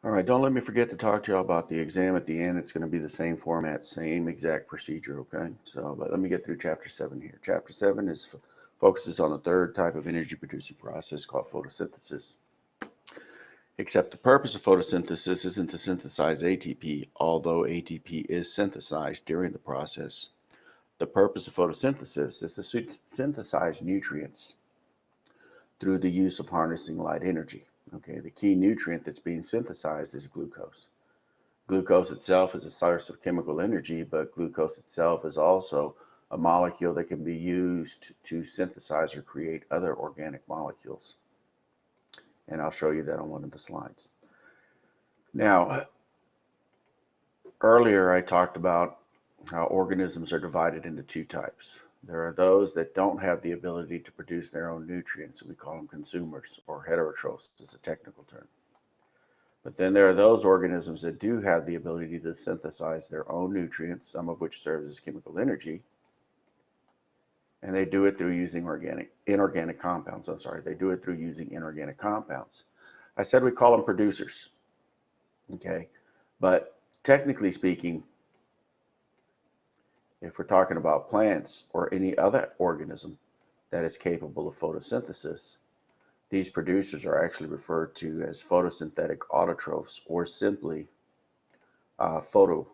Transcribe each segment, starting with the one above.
All right, don't let me forget to talk to y'all about the exam at the end. It's going to be the same format, same exact procedure, okay? So, but let me get through Chapter 7 here. Chapter 7 focuses on the third type of energy-producing process called photosynthesis. Except the purpose of photosynthesis isn't to synthesize ATP, although ATP is synthesized during the process. The purpose of photosynthesis is to synthesize nutrients through the use of harnessing light energy. Okay, the key nutrient that's being synthesized is glucose. Glucose itself is a source of chemical energy, but glucose itself is also a molecule that can be used to synthesize or create other organic molecules. And I'll show you that on one of the slides. Now, earlier I talked about how organisms are divided into two types. There are those that don't have the ability to produce their own nutrients, and we call them consumers, or heterotrophs is a technical term. But then there are those organisms that do have the ability to synthesize their own nutrients, some of which serves as chemical energy, and they do it through using inorganic compounds. They do it through using inorganic compounds. I said we call them producers, okay? But technically speaking, if we're talking about plants or any other organism that is capable of photosynthesis, these producers are actually referred to as photosynthetic autotrophs, or simply photosynthetic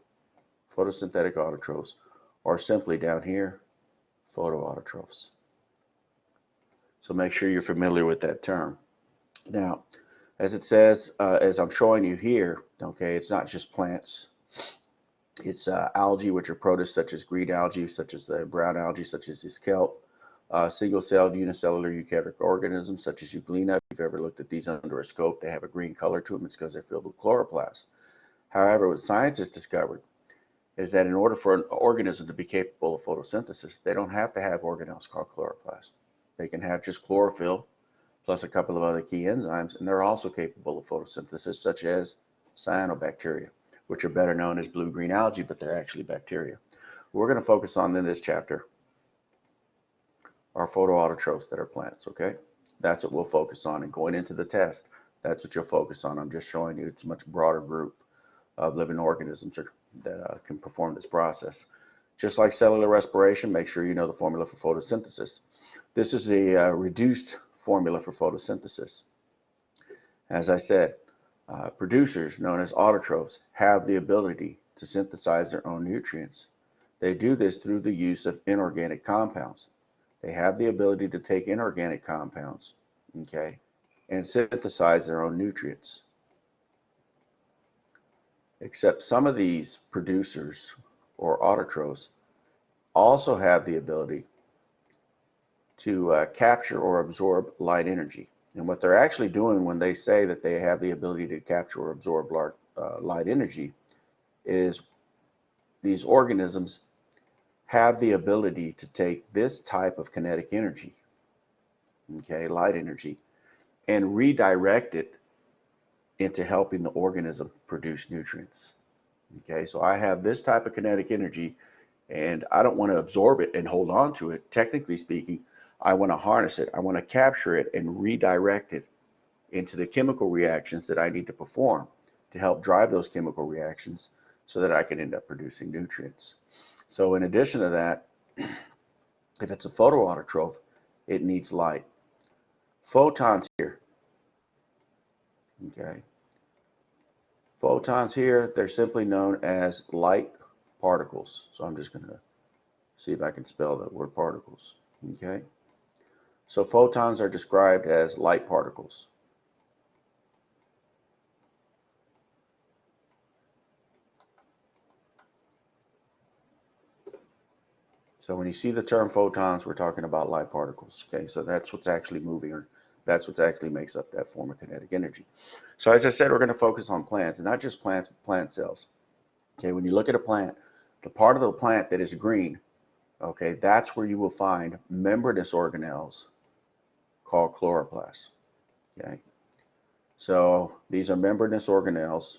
autotrophs, or simply down here, photoautotrophs. So make sure you're familiar with that term. Now, as it says, as I'm showing you here, okay, it's not just plants. It's algae, which are protists, such as green algae, such as the brown algae, such as this kelp. Single-celled unicellular eukaryotic organisms, such as Euglena. If you've ever looked at these under a scope, they have a green color to them. It's because they're filled with chloroplasts. However, what scientists discovered is that in order for an organism to be capable of photosynthesis, they don't have to have organelles called chloroplasts. They can have just chlorophyll plus a couple of other key enzymes, and they're also capable of photosynthesis, such as cyanobacteria, which are better known as blue-green algae, but they're actually bacteria. We're going to focus on in this chapter are photoautotrophs that are plants, okay? That's what we'll focus on. And going into the test, that's what you'll focus on. I'm just showing you it's a much broader group of living organisms that can perform this process. Just like cellular respiration, make sure you know the formula for photosynthesis. This is a reduced formula for photosynthesis. As I said, producers, known as autotrophs, have the ability to synthesize their own nutrients. They do this through the use of inorganic compounds. They have the ability to take inorganic compounds, okay, and synthesize their own nutrients. Except some of these producers or autotrophs also have the ability to capture or absorb light energy. And what they're actually doing when they say that they have the ability to capture or absorb light energy is these organisms have the ability to take this type of kinetic energy, okay, light energy, and redirect it into helping the organism produce nutrients. Okay, so I have this type of kinetic energy, and I don't want to absorb it and hold on to it. Technically speaking, I want to harness it. I want to capture it and redirect it into the chemical reactions that I need to perform to help drive those chemical reactions so that I can end up producing nutrients. So in addition to that, if it's a photoautotroph, it needs light. Photons here, okay, photons here, they're simply known as light particles. So I'm just going to see if I can spell the word particles, okay. So photons are described as light particles. So when you see the term photons, we're talking about light particles, okay? So that's what's actually moving, or that's what actually makes up that form of kinetic energy. So as I said, we're going to focus on plants, and not just plants, but plant cells. Okay, when you look at a plant, the part of the plant that is green, okay, that's where you will find membranous organelles called chloroplasts, okay? So these are membranous organelles.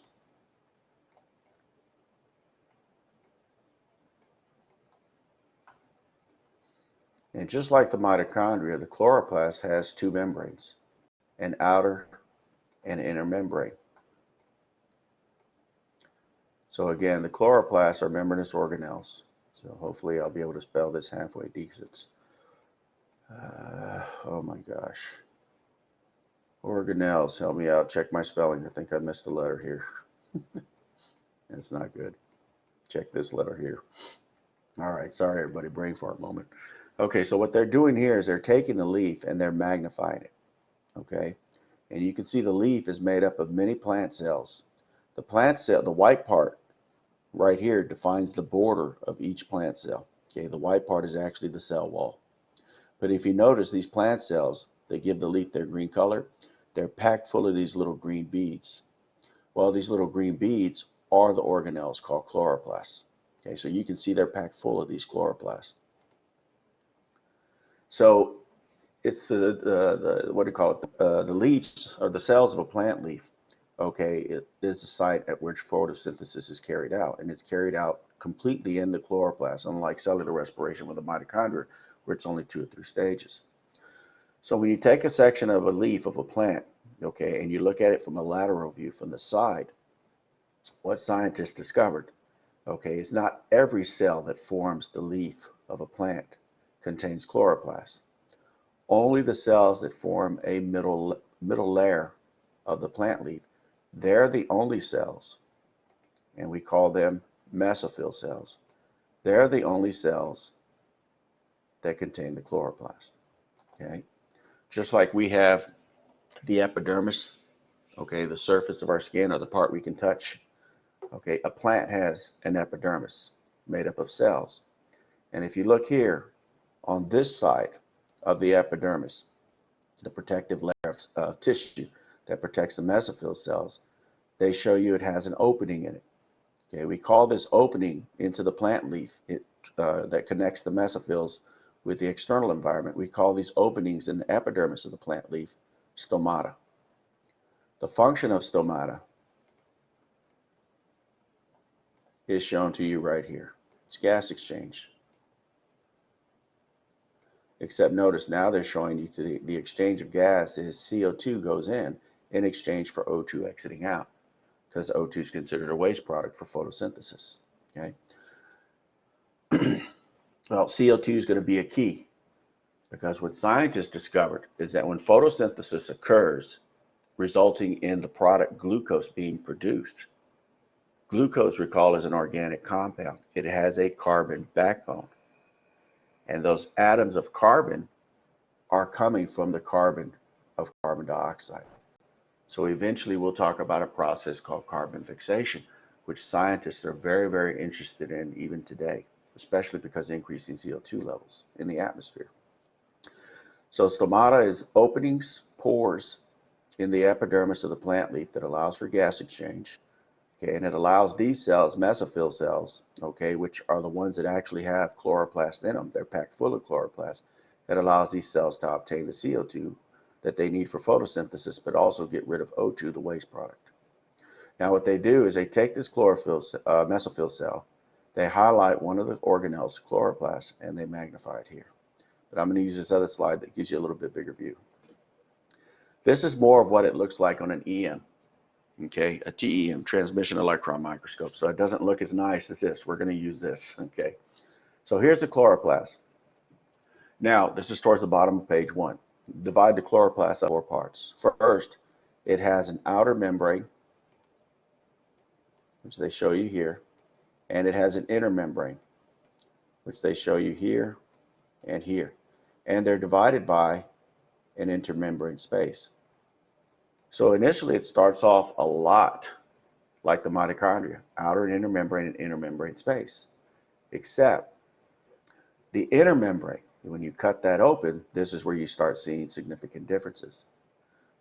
And just like the mitochondria, the chloroplast has two membranes, an outer and inner membrane. So again, the chloroplasts are membranous organelles. So hopefully I'll be able to spell this halfway decent. Oh my gosh. Organelles, help me out. Check my spelling. I think I missed a letter here. That's not good. Check this letter here. All right, sorry everybody, brain fart moment. Okay, so what they're doing here is they're taking the leaf and they're magnifying it. Okay, and you can see the leaf is made up of many plant cells. The plant cell, the white part right here defines the border of each plant cell. Okay, the white part is actually the cell wall. But if you notice, these plant cells, they give the leaf their green color. They're packed full of these little green beads. Well, these little green beads are the organelles called chloroplasts. Okay, so you can see they're packed full of these chloroplasts. So it's the what do you call it? The leaves or the cells of a plant leaf. Okay, it is the site at which photosynthesis is carried out, and it's carried out completely in the chloroplast, unlike cellular respiration with the mitochondria, where it's only 2 or 3 stages. So when you take a section of a leaf of a plant, okay, and you look at it from a lateral view from the side, what scientists discovered, okay, is not every cell that forms the leaf of a plant contains chloroplasts. Only the cells that form a middle layer of the plant leaf, they're the only cells, and we call them mesophyll cells. They're the only cells that contain the chloroplast. Okay, just like we have the epidermis, okay, the surface of our skin or the part we can touch. Okay, a plant has an epidermis made up of cells. And if you look here on this side of the epidermis, the protective layer of tissue that protects the mesophyll cells, they show you it has an opening in it. Okay, we call this opening into the plant leaf that connects the mesophylls with the external environment. We call these openings in the epidermis of the plant leaf stomata. The function of stomata is shown to you right here. It's gas exchange. Except notice now they're showing you the exchange of gas is CO2 goes in exchange for O2 exiting out, because O2 is considered a waste product for photosynthesis. Okay. Well, CO2 is going to be a key, because what scientists discovered is that when photosynthesis occurs, resulting in the product glucose being produced, glucose, recall, is an organic compound. It has a carbon backbone. And those atoms of carbon are coming from the carbon of carbon dioxide. So eventually we'll talk about a process called carbon fixation, which scientists are very, very interested in even today, especially because of increasing CO2 levels in the atmosphere. So stomata is openings, pores in the epidermis of the plant leaf that allows for gas exchange. Okay, and it allows these cells, mesophyll cells, okay, which are the ones that actually have chloroplasts in them. They're packed full of chloroplasts. It allows these cells to obtain the CO2 that they need for photosynthesis, but also get rid of O2, the waste product. Now what they do is they take this mesophyll cell, they highlight one of the organelles, chloroplast, and they magnify it here. But I'm going to use this other slide that gives you a little bit bigger view. This is more of what it looks like on an EM. Okay, a TEM, transmission electron microscope. So it doesn't look as nice as this. We're going to use this. Okay, so here's the chloroplast. Now, this is towards the bottom of page 1. Divide the chloroplast up 4 parts. First, it has an outer membrane, which they show you here, and it has an inner membrane, which they show you here and here. And they're divided by an intermembrane space. So initially it starts off a lot like the mitochondria, outer and inner membrane and inner membrane space. Except the inner membrane, when you cut that open, this is where you start seeing significant differences.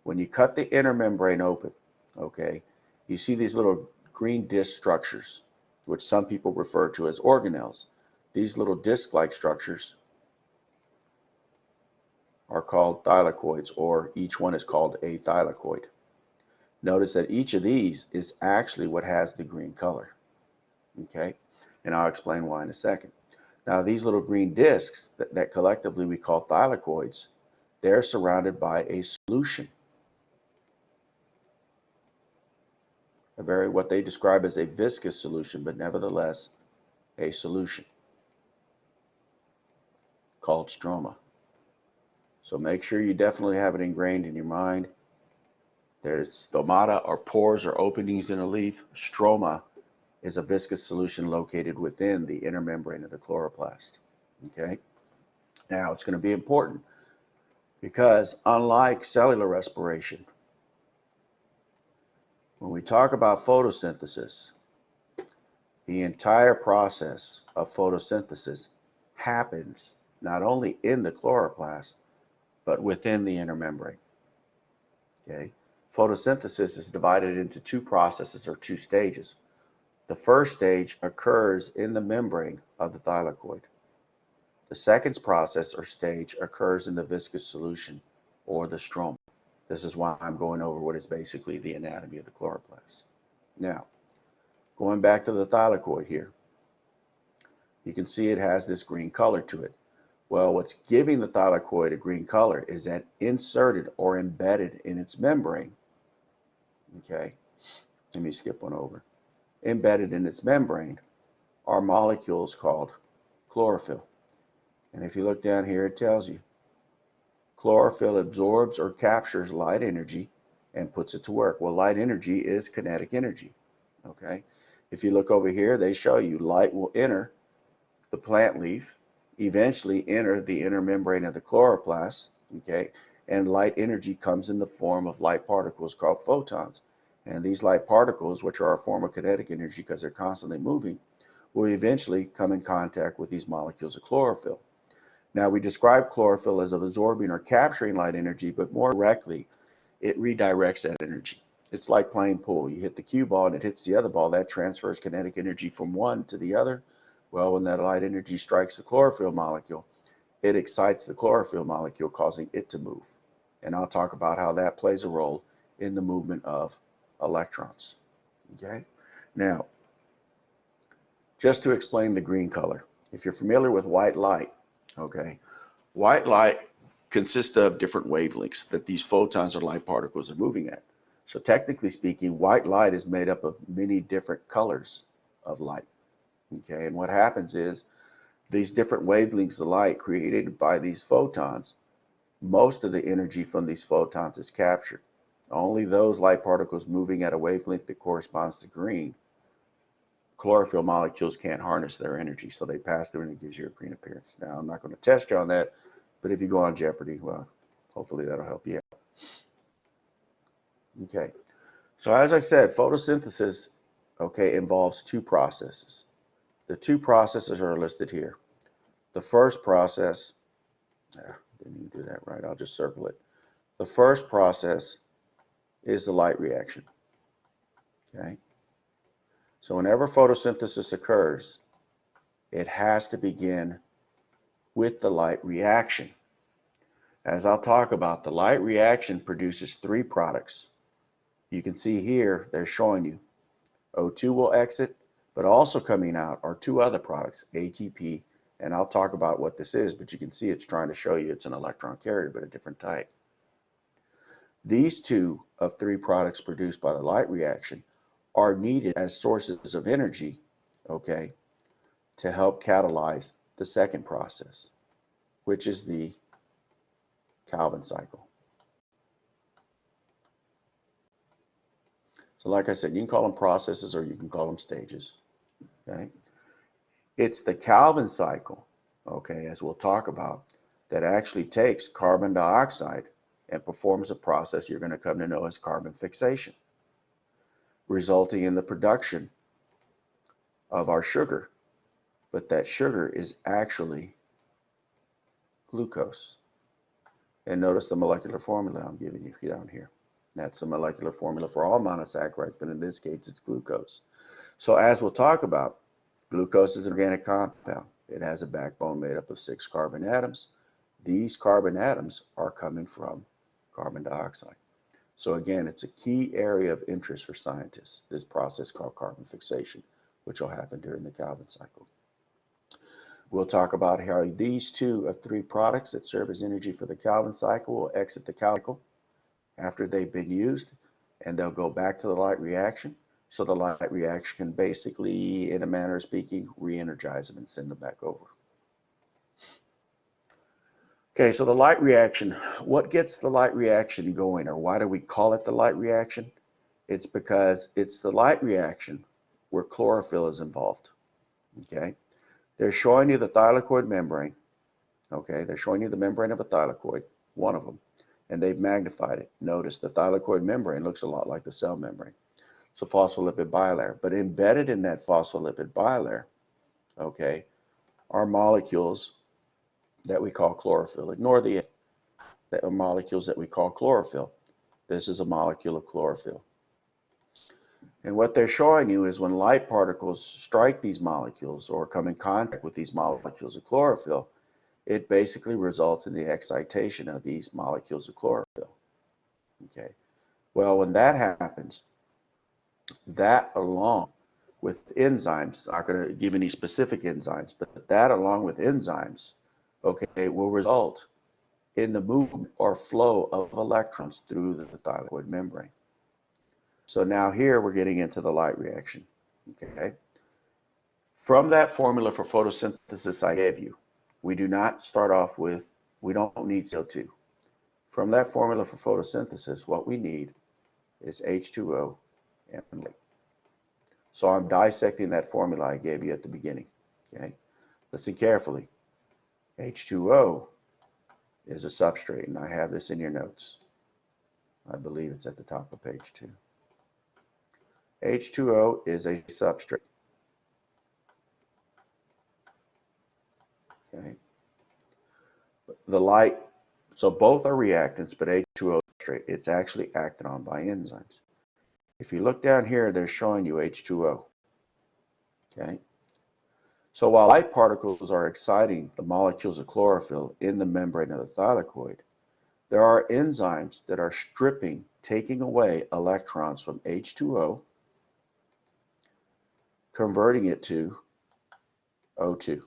When you cut the inner membrane open, okay, you see these little green disc structures, which some people refer to as organelles. These little disc-like structures are called thylakoids, or each one is called a thylakoid. Notice that each of these is actually what has the green color. Okay, and I'll explain why in a second. Now these little green discs that collectively we call thylakoids, they're surrounded by a solution. what they describe as a viscous solution, but nevertheless a solution called stroma. So make sure you definitely have it ingrained in your mind. There's stomata, or pores or openings in a leaf. Stroma is a viscous solution located within the inner membrane of the chloroplast. Okay? Now it's going to be important because unlike cellular respiration, when we talk about photosynthesis, the entire process of photosynthesis happens not only in the chloroplast, but within the inner membrane. Okay? Photosynthesis is divided into two processes or two stages. The first stage occurs in the membrane of the thylakoid. The second process or stage occurs in the viscous solution or the stroma. This is why I'm going over what is basically the anatomy of the chloroplast. Now, going back to the thylakoid here, you can see it has this green color to it. Well, what's giving the thylakoid a green color is that inserted or embedded in its membrane, okay, let me skip one over. Embedded in its membrane are molecules called chlorophyll. And if you look down here, it tells you chlorophyll absorbs or captures light energy and puts it to work. Well, light energy is kinetic energy, okay? If you look over here, they show you light will enter the plant leaf, eventually enter the inner membrane of the chloroplast, okay? And light energy comes in the form of light particles called photons. And these light particles, which are a form of kinetic energy because they're constantly moving, will eventually come in contact with these molecules of chlorophyll. Now, we describe chlorophyll as absorbing or capturing light energy, but more directly, it redirects that energy. It's like playing pool. You hit the cue ball and it hits the other ball. That transfers kinetic energy from one to the other. Well, when that light energy strikes the chlorophyll molecule, it excites the chlorophyll molecule, causing it to move. And I'll talk about how that plays a role in the movement of electrons. Okay? Now, just to explain the green color, if you're familiar with white light, okay, white light consists of different wavelengths that these photons or light particles are moving at. So technically speaking, white light is made up of many different colors of light. Okay, and what happens is these different wavelengths of light created by these photons, most of the energy from these photons is captured. Only those light particles moving at a wavelength that corresponds to green, chlorophyll molecules can't harness their energy, so they pass through and it gives you a green appearance. Now, I'm not going to test you on that, but if you go on Jeopardy, well, hopefully that'll help you out. Okay, so as I said, photosynthesis, okay, involves two processes. The two processes are listed here. The first process, didn't even do that right, I'll just circle it. The first process is the light reaction, okay? So whenever photosynthesis occurs, it has to begin with the light reaction. As I'll talk about, the light reaction produces three products. You can see here, they're showing you O2 will exit, but also coming out are two other products, ATP, and I'll talk about what this is, but you can see it's trying to show you it's an electron carrier, but a different type. These two of three products produced by the light reaction are needed as sources of energy, okay, to help catalyze the second process, which is the Calvin cycle. So like I said, you can call them processes or you can call them stages, okay? It's the Calvin cycle, okay, as we'll talk about, that actually takes carbon dioxide and performs a process you're going to come to know as carbon fixation, resulting in the production of our sugar. But that sugar is actually glucose. And notice the molecular formula I'm giving you down here. That's a molecular formula for all monosaccharides, but in this case it's glucose. So as we'll talk about, glucose is an organic compound. It has a backbone made up of 6 carbon atoms. These carbon atoms are coming from carbon dioxide. So again, it's a key area of interest for scientists, this process called carbon fixation, which will happen during the Calvin cycle. We'll talk about how these two of three products that serve as energy for the Calvin cycle will exit the Calvin cycle after they've been used, and they'll go back to the light reaction, So the light reaction can basically, in a manner of speaking, re-energize them and send them back over. Okay, so the light reaction, what gets the light reaction going, or why do we call it the light reaction? It's because it's the light reaction where chlorophyll is involved. Okay, they're showing you the thylakoid membrane. Okay, they're showing you the membrane of a thylakoid, one of them, and they've magnified it. Notice the thylakoid membrane looks a lot like the cell membrane. It's a phospholipid bilayer, but embedded in that phospholipid bilayer, okay, are molecules that we call chlorophyll. Ignore the A. That are molecules that we call chlorophyll. This is a molecule of chlorophyll. And what they're showing you is when light particles strike these molecules or come in contact with these molecules of chlorophyll, it basically results in the excitation of these molecules of chlorophyll. Okay. Well, when that happens, that along with enzymes, I'm not going to give any specific enzymes, but that along with enzymes, okay, will result in the movement or flow of electrons through the thylakoid membrane. So now here we're getting into the light reaction. Okay. From that formula for photosynthesis I gave you, we do not start off with, we don't need CO2. From that formula for photosynthesis, what we need is H2O and light. So I'm dissecting that formula I gave you at the beginning. Okay. Listen carefully. H2O is a substrate, and I have this in your notes. I believe it's at the top of page 2. H2O is a substrate. Okay. The light, so both are reactants, but H2O is substrate. It's actually acted on by enzymes. If you look down here, they're showing you H2O. Okay. So while light particles are exciting the molecules of chlorophyll in the membrane of the thylakoid, there are enzymes that are stripping, taking away electrons from H2O, converting it to O2.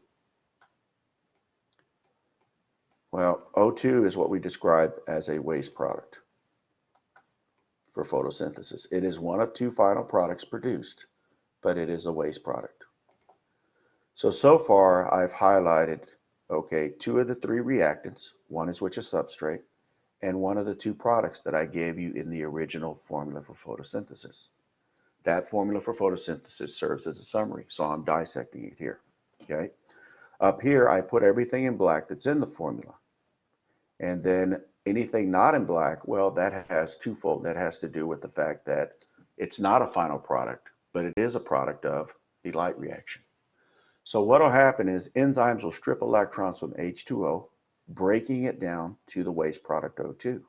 Well, O2 is what we describe as a waste product for photosynthesis. It is one of two final products produced, but it is a waste product. So far I've highlighted, okay, 2 of the 3 reactants, one is which is substrate, and one of the 2 products that I gave you in the original formula for photosynthesis. That formula for photosynthesis serves as a summary, so I'm dissecting it here. Okay. Up here, I put everything in black that's in the formula. And then anything not in black, well, that has twofold. That has to do with the fact that it's not a final product, but it is a product of the light reaction. So what will happen is enzymes will strip electrons from H2O, breaking it down to the waste product O2.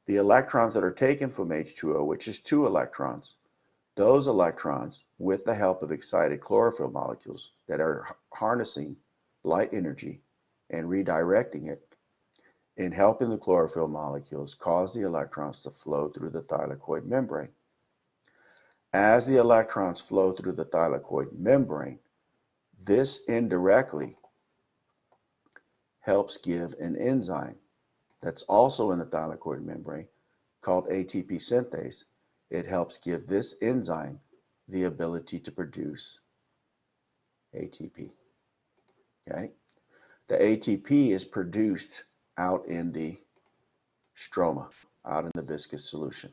The electrons that are taken from H2O, which is 2 electrons, those electrons, with the help of excited chlorophyll molecules that are harnessing light energy and redirecting it, in helping the chlorophyll molecules cause the electrons to flow through the thylakoid membrane. As the electrons flow through the thylakoid membrane, this indirectly helps give an enzyme that's also in the thylakoid membrane called ATP synthase. It helps give this enzyme the ability to produce ATP. Okay? The ATP is produced out in the stroma, out in the viscous solution.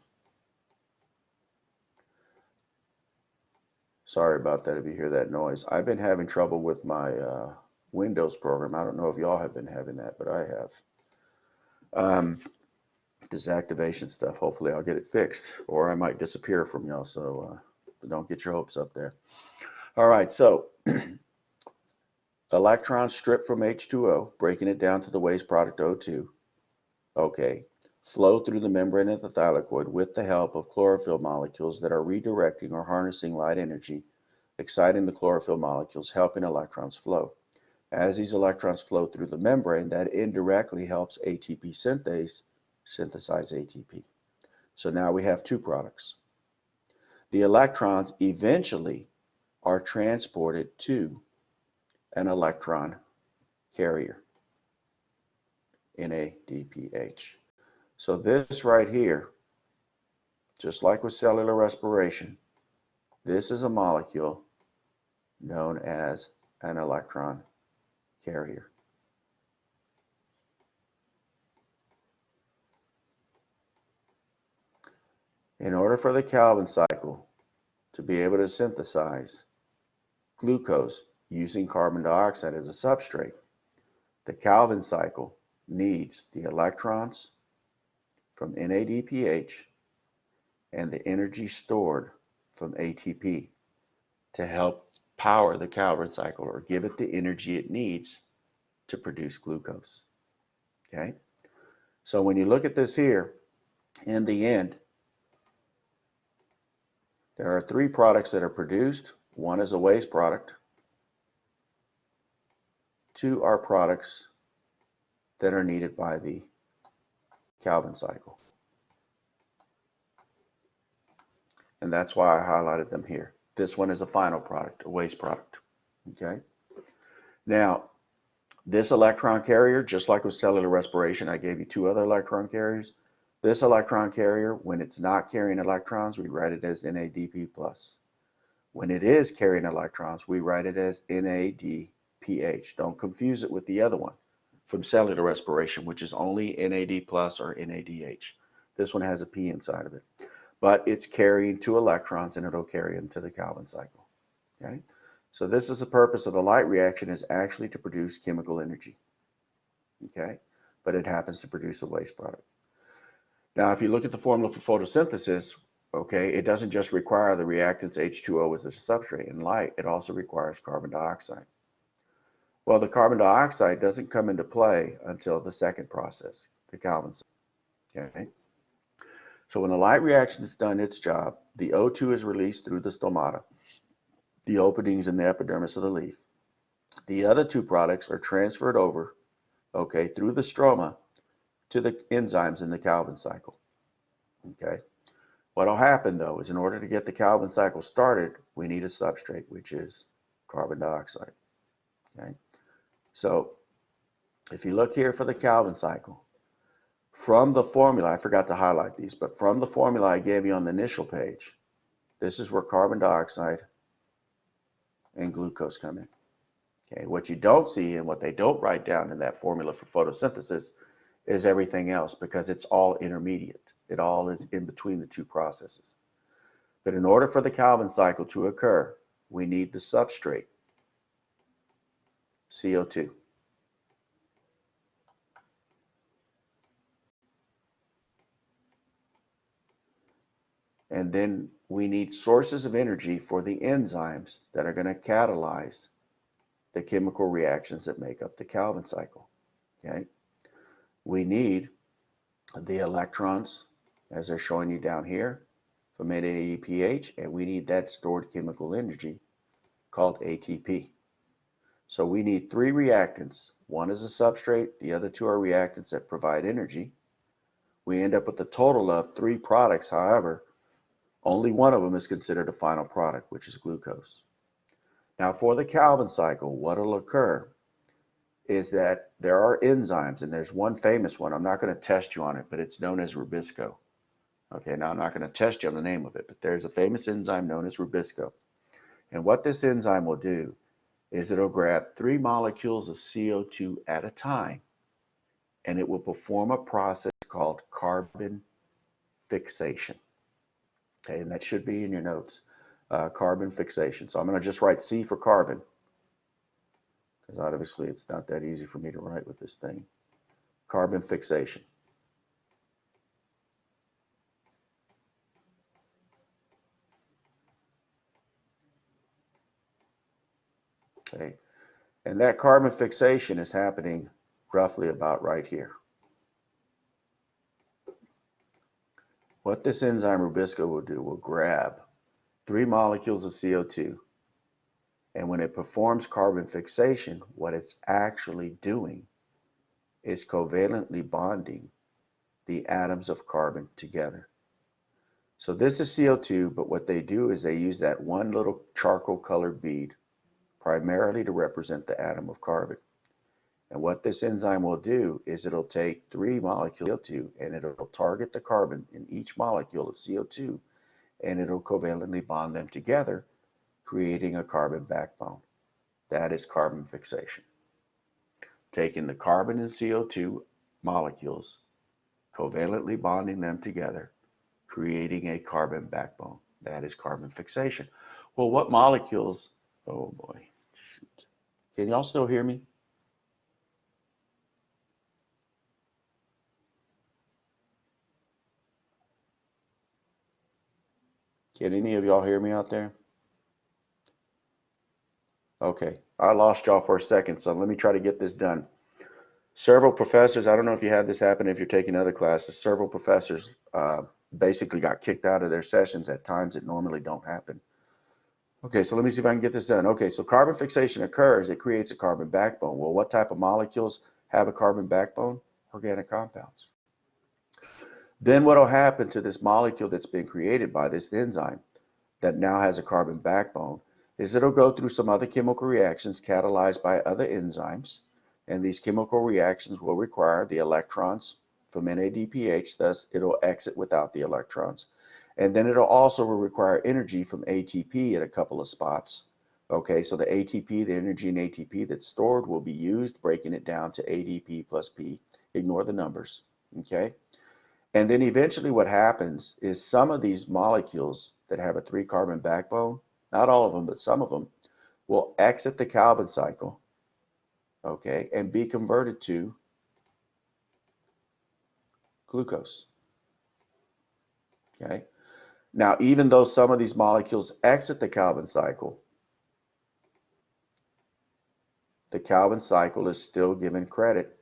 Sorry about that if you hear that noise. I've been having trouble with my Windows program. I don't know if y'all have been having that, but I have. This activation stuff, hopefully I'll get it fixed, or I might disappear from y'all, so don't get your hopes up there. All right, so electrons stripped from H2O, breaking it down to the waste product O2, okay, flow through the membrane of the thylakoid with the help of chlorophyll molecules that are redirecting or harnessing light energy, exciting the chlorophyll molecules, helping electrons flow. As these electrons flow through the membrane, that indirectly helps ATP synthase synthesize ATP. So now we have 2 products. The electrons eventually are transported to an electron carrier, NADPH. So this right here, just like with cellular respiration, This is a molecule known as an electron carrier. In order for the Calvin cycle to be able to synthesize glucose using carbon dioxide as a substrate, the Calvin cycle needs the electrons from NADPH and the energy stored from ATP to help power the Calvin cycle or give it the energy it needs to produce glucose. Okay? So when you look at this here, in the end, there are three products that are produced. One is a waste product. Two are products that are needed by the Calvin cycle. And that's why I highlighted them here. This one is a final product, a waste product. Okay? Now, this electron carrier, just like with cellular respiration, I gave you two other electron carriers. This electron carrier, when it's not carrying electrons, we write it as NADP+. When it is carrying electrons, we write it as NADPH. Don't confuse it with the other one from cellular respiration, which is only NAD+ or NADH. This one has a P inside of it. But it's carrying two electrons and it'll carry them to the Calvin cycle. Okay? So this is the purpose of the light reaction, is actually to produce chemical energy. Okay? But it happens to produce a waste product. Now, if you look at the formula for photosynthesis, okay, it doesn't just require the reactants H2O as a substrate in light, it also requires carbon dioxide. Well, the carbon dioxide doesn't come into play until the second process, the Calvin cycle. Okay? So when the light reaction has done its job, the O2 is released through the stomata, the openings in the epidermis of the leaf. The other two products are transferred over, okay, through the stroma to the enzymes in the Calvin cycle. Okay. What will happen though is in order to get the Calvin cycle started, we need a substrate, which is carbon dioxide. Okay. So if you look here for the Calvin cycle, from the formula, I forgot to highlight these, but from the formula I gave you on the initial page, this is where carbon dioxide and glucose come in. Okay, what you don't see and what they don't write down in that formula for photosynthesis is everything else, because it's all intermediate. It all is in between the two processes. But in order for the Calvin cycle to occur, we need the substrate, CO2. And then we need sources of energy for the enzymes that are going to catalyze the chemical reactions that make up the Calvin cycle. Okay? We need the electrons, as they're showing you down here, from NADPH, and we need that stored chemical energy called ATP. So we need three reactants. One is a substrate, the other two are reactants that provide energy. We end up with a total of three products. However, only one of them is considered a final product, which is glucose. Now for the Calvin cycle, what will occur is that there are enzymes, and there's one famous one. I'm not going to test you on it, but it's known as Rubisco. Okay, now I'm not going to test you on the name of it, but there's a famous enzyme known as Rubisco. And what this enzyme will do is it'll grab 3 molecules of CO2 at a time, and it will perform a process called carbon fixation. Okay, and that should be in your notes, carbon fixation. So I'm going to just write C for carbon, because obviously it's not that easy for me to write with this thing. Carbon fixation. Okay, and that carbon fixation is happening roughly about right here. What this enzyme Rubisco will do will grab 3 molecules of CO2, and when it performs carbon fixation, what it's actually doing is covalently bonding the atoms of carbon together. So this is CO2, but what they do is they use that one little charcoal colored bead primarily to represent the atom of carbon. And what this enzyme will do is it'll take 3 molecules of CO2 and it'll target the carbon in each molecule of CO2, and it'll covalently bond them together, creating a carbon backbone. That is carbon fixation. Taking the carbon and CO2 molecules, covalently bonding them together, creating a carbon backbone. That is carbon fixation. Well, what molecules? Oh boy, shoot. Can y'all still hear me? Can any of y'all hear me out there? Okay, I lost y'all for a second, so let me try to get this done. Several professors, I don't know if you had this happen if you're taking other classes, several professors basically got kicked out of their sessions at times that normally don't happen. Okay, so let me see if I can get this done. Okay, so carbon fixation occurs, it creates a carbon backbone. Well, what type of molecules have a carbon backbone? Organic compounds. Then what will happen to this molecule that's been created by this enzyme that now has a carbon backbone is it'll go through some other chemical reactions catalyzed by other enzymes, and these chemical reactions will require the electrons from NADPH, thus it'll exit without the electrons. And then it'll also require energy from ATP at a couple of spots. Okay, so the ATP, the energy in ATP that's stored will be used, breaking it down to ADP plus P. Ignore the numbers, okay? And then eventually what happens is some of these molecules that have a 3-carbon backbone, not all of them, but some of them, will exit the Calvin cycle, okay, and be converted to glucose, okay? Now, even though some of these molecules exit the Calvin cycle is still given credit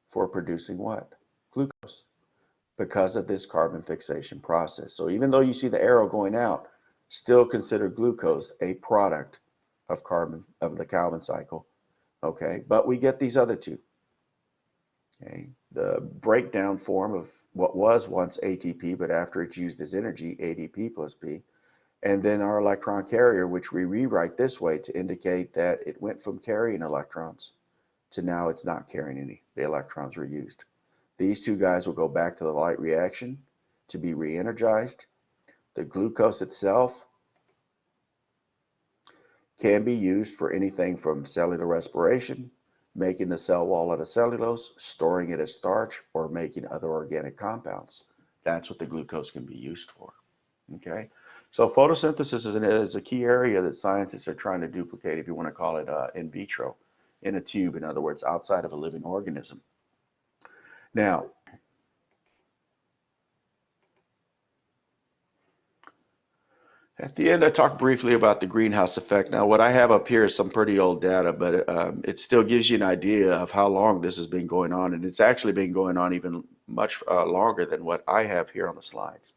for producing what? Glucose, because of this carbon fixation process. So even though you see the arrow going out, still consider glucose a product of the Calvin cycle, okay? But we get these other two, okay? The breakdown form of what was once ATP, but after it's used as energy, ADP plus P, and then our electron carrier, which we rewrite this way to indicate that it went from carrying electrons to now it's not carrying any. The electrons were used. These two guys will go back to the light reaction to be re-energized. The glucose itself can be used for anything from cellular respiration, making the cell wall out of cellulose, storing it as starch, or making other organic compounds. That's what the glucose can be used for. Okay, so photosynthesis is a key area that scientists are trying to duplicate, if you want to call it in vitro, in a tube, in other words, outside of a living organism. Now, at the end, I talked briefly about the greenhouse effect. Now, what I have up here is some pretty old data, but it still gives you an idea of how long this has been going on, and it's actually been going on even much longer than what I have here on the slides.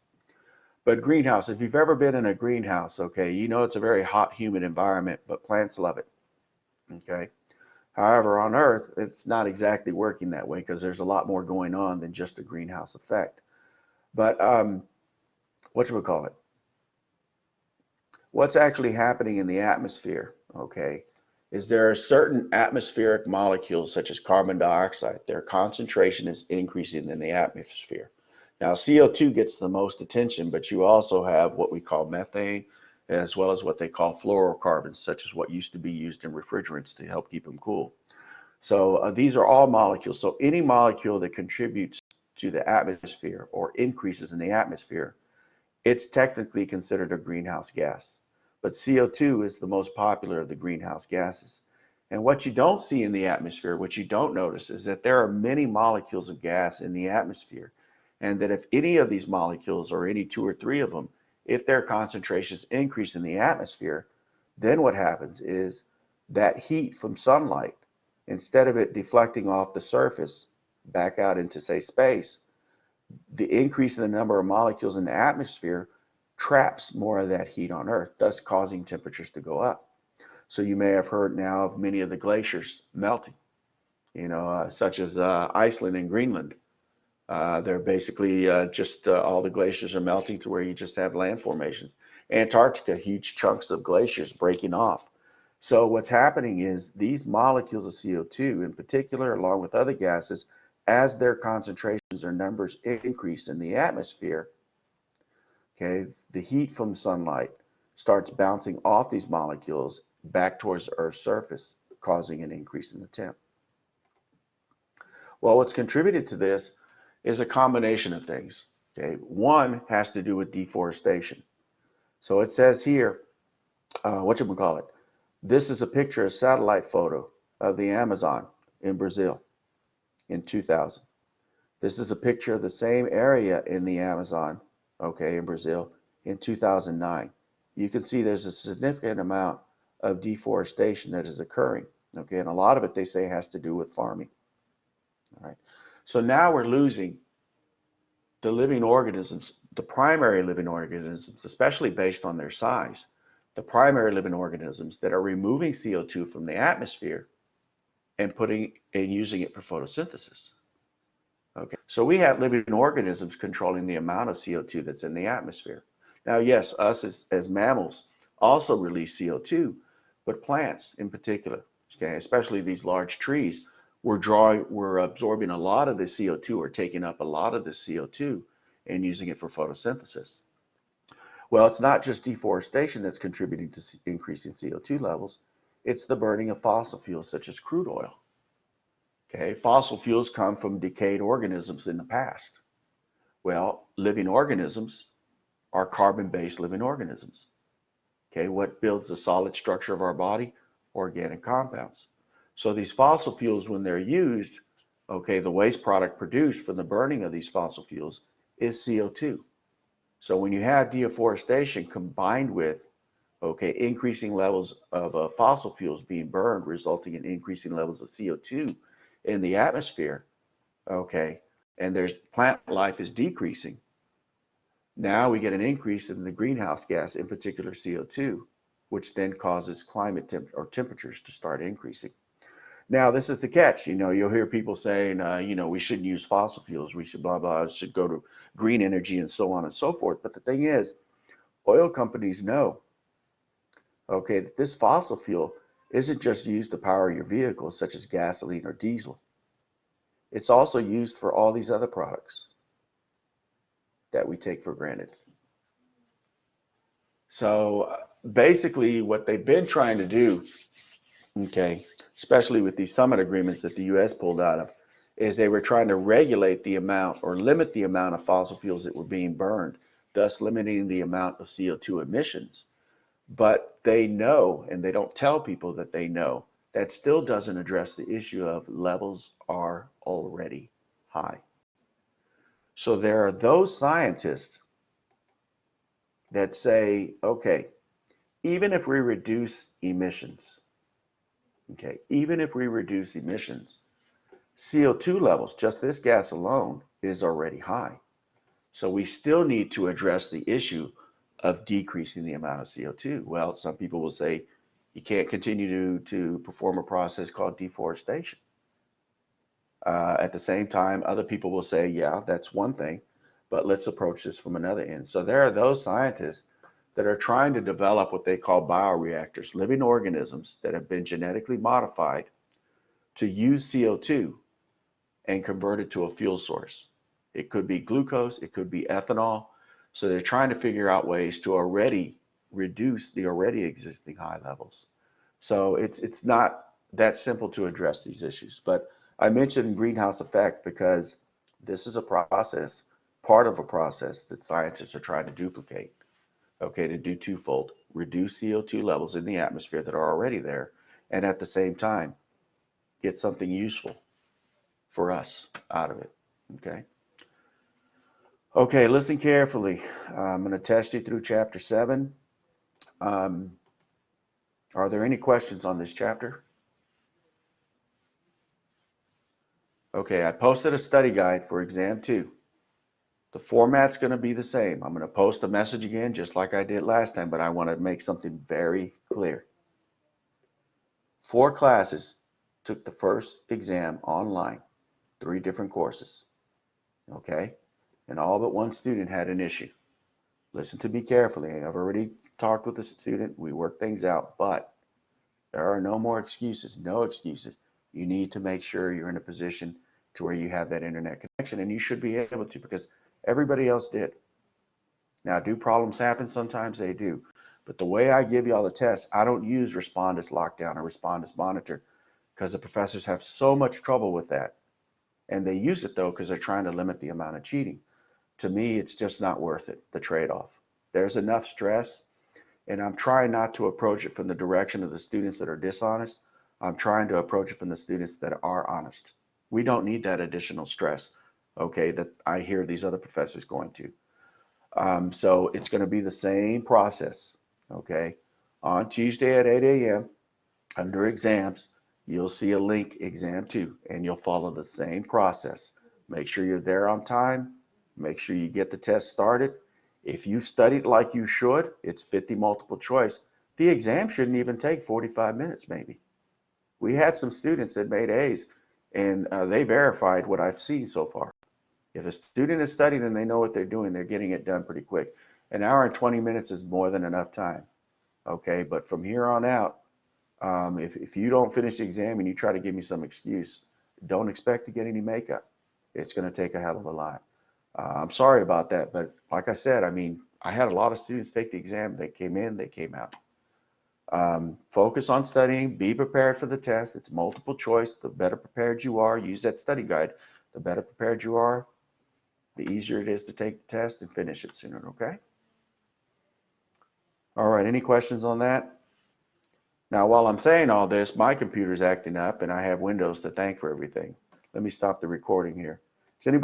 But greenhouse, if you've ever been in a greenhouse, okay, you know it's a very hot, humid environment, but plants love it, okay? However, on Earth, it's not exactly working that way because there's a lot more going on than just a greenhouse effect. But whatchamacallit? What's actually happening in the atmosphere, okay, is there are certain atmospheric molecules such as carbon dioxide, their concentration is increasing in the atmosphere. Now, CO2 gets the most attention, but you also have what we call methane, as well as what they call fluorocarbons, such as what used to be used in refrigerants to help keep them cool. So these are all molecules. So any molecule that contributes to the atmosphere or increases in the atmosphere, it's technically considered a greenhouse gas. But CO2 is the most popular of the greenhouse gases. And what you don't see in the atmosphere, what you don't notice, is that there are many molecules of gas in the atmosphere. And that if any of these molecules, or any 2 or 3 of them, if their concentrations increase in the atmosphere, then what happens is that heat from sunlight, instead of it deflecting off the surface back out into, say, space, the increase in the number of molecules in the atmosphere traps more of that heat on Earth, thus causing temperatures to go up. So you may have heard now of many of the glaciers melting, such as Iceland and Greenland. They're basically just all the glaciers are melting to where you just have land formations. Antarctica, huge chunks of glaciers breaking off. So what's happening is these molecules of CO2 in particular, along with other gases, as their concentrations or numbers increase in the atmosphere, okay, the heat from sunlight starts bouncing off these molecules back towards the Earth's surface, causing an increase in the temp. Well, what's contributed to this is a combination of things. Okay, one has to do with deforestation. So it says here, whatchamacallit, this is a picture, a satellite photo of the Amazon in Brazil in 2000. This is a picture of the same area in the Amazon, okay, in Brazil in 2009. You can see there's a significant amount of deforestation that is occurring, okay, and a lot of it they say has to do with farming. All right, so now we're losing the living organisms, the primary living organisms, especially based on their size, the primary living organisms that are removing CO2 from the atmosphere and putting and using it for photosynthesis. Okay, so we have living organisms controlling the amount of CO2 that's in the atmosphere. Now, yes, us as mammals also release CO2, but plants in particular, okay, especially these large trees, we're absorbing a lot of the CO2 or taking up a lot of the CO2 and using it for photosynthesis. Well, it's not just deforestation that's contributing to increasing CO2 levels, it's the burning of fossil fuels such as crude oil. Okay, fossil fuels come from decayed organisms in the past. Well, living organisms are carbon-based living organisms. Okay, what builds the solid structure of our body? Organic compounds. So these fossil fuels, when they're used, okay, the waste product produced from the burning of these fossil fuels is CO2. So when you have deforestation combined with, okay, increasing levels of fossil fuels being burned, resulting in increasing levels of CO2 in the atmosphere, okay, and there's plant life is decreasing, now we get an increase in the greenhouse gas, in particular CO2, which then causes climate temperatures to start increasing. Now, this is the catch. You know, you'll hear people saying, you know, we shouldn't use fossil fuels. We should blah, blah, should go to green energy and so on and so forth. But the thing is, oil companies know, okay, that this fossil fuel isn't just used to power your vehicles, such as gasoline or diesel. It's also used for all these other products that we take for granted. So basically what they've been trying to do, okay, especially with these summit agreements that the US pulled out of, is they were trying to regulate the amount or limit the amount of fossil fuels that were being burned, thus limiting the amount of CO2 emissions. But they know, and they don't tell people that they know, that still doesn't address the issue of levels are already high. So there are those scientists that say, okay, even if we reduce emissions, okay, even if we reduce emissions, CO2 levels, just this gas alone, is already high. So we still need to address the issue of decreasing the amount of CO2. Well, some people will say you can't continue to perform a process called deforestation. At the same time, other people will say, yeah, that's one thing, but let's approach this from another end. So there are those scientists that are trying to develop what they call bioreactors, living organisms that have been genetically modified to use CO2 and convert it to a fuel source. It could be glucose, it could be ethanol. So they're trying to figure out ways to already reduce the already existing high levels. So it's not that simple to address these issues. But I mentioned greenhouse effect because this is a process, part of a process that scientists are trying to duplicate. Okay, to do twofold: reduce CO2 levels in the atmosphere that are already there, and at the same time, get something useful for us out of it. Okay. Okay, listen carefully. I'm going to test you through chapter 7. Are there any questions on this chapter? Okay, I posted a study guide for exam 2. The format's going to be the same. I'm going to post a message again just like I did last time, but I want to make something very clear. 4 classes took the first exam online, 3 different courses. Okay, and all but 1 student had an issue. Listen to me carefully. I've already talked with the student. We worked things out, but there are no more excuses, no excuses. You need to make sure you're in a position to where you have that internet connection, and you should be able to because everybody else did. Now, do problems happen? Sometimes they do. But the way I give y'all the test, I don't use respondus lockdown or respondus monitor because the professors have so much trouble with that. And they use it though because they're trying to limit the amount of cheating. To me, it's just not worth it, the trade-off. There's enough stress, and I'm trying not to approach it from the direction of the students that are dishonest. I'm trying to approach it from the students that are honest. We don't need that additional stress, okay, that I hear these other professors going to. So it's going to be the same process, okay? On Tuesday at 8 a.m., under exams, you'll see a link, exam 2, and you'll follow the same process. Make sure you're there on time. Make sure you get the test started. If you studied like you should, it's 50 multiple choice. The exam shouldn't even take 45 minutes, maybe. We had some students that made A's, and they verified what I've seen so far. If a student is studying and they know what they're doing, they're getting it done pretty quick. An hour and 20 minutes is more than enough time. Okay, but from here on out, if you don't finish the exam and you try to give me some excuse, don't expect to get any makeup. It's going to take a hell of a lot. I'm sorry about that, but like I said, I mean, I had a lot of students take the exam. They came in, they came out. Focus on studying, be prepared for the test. It's multiple choice. The better prepared you are, use that study guide. The better prepared you are, the easier it is to take the test and finish it sooner, okay? All right, any questions on that? Now, while I'm saying all this, my computer's acting up and I have Windows to thank for everything. Let me stop the recording here.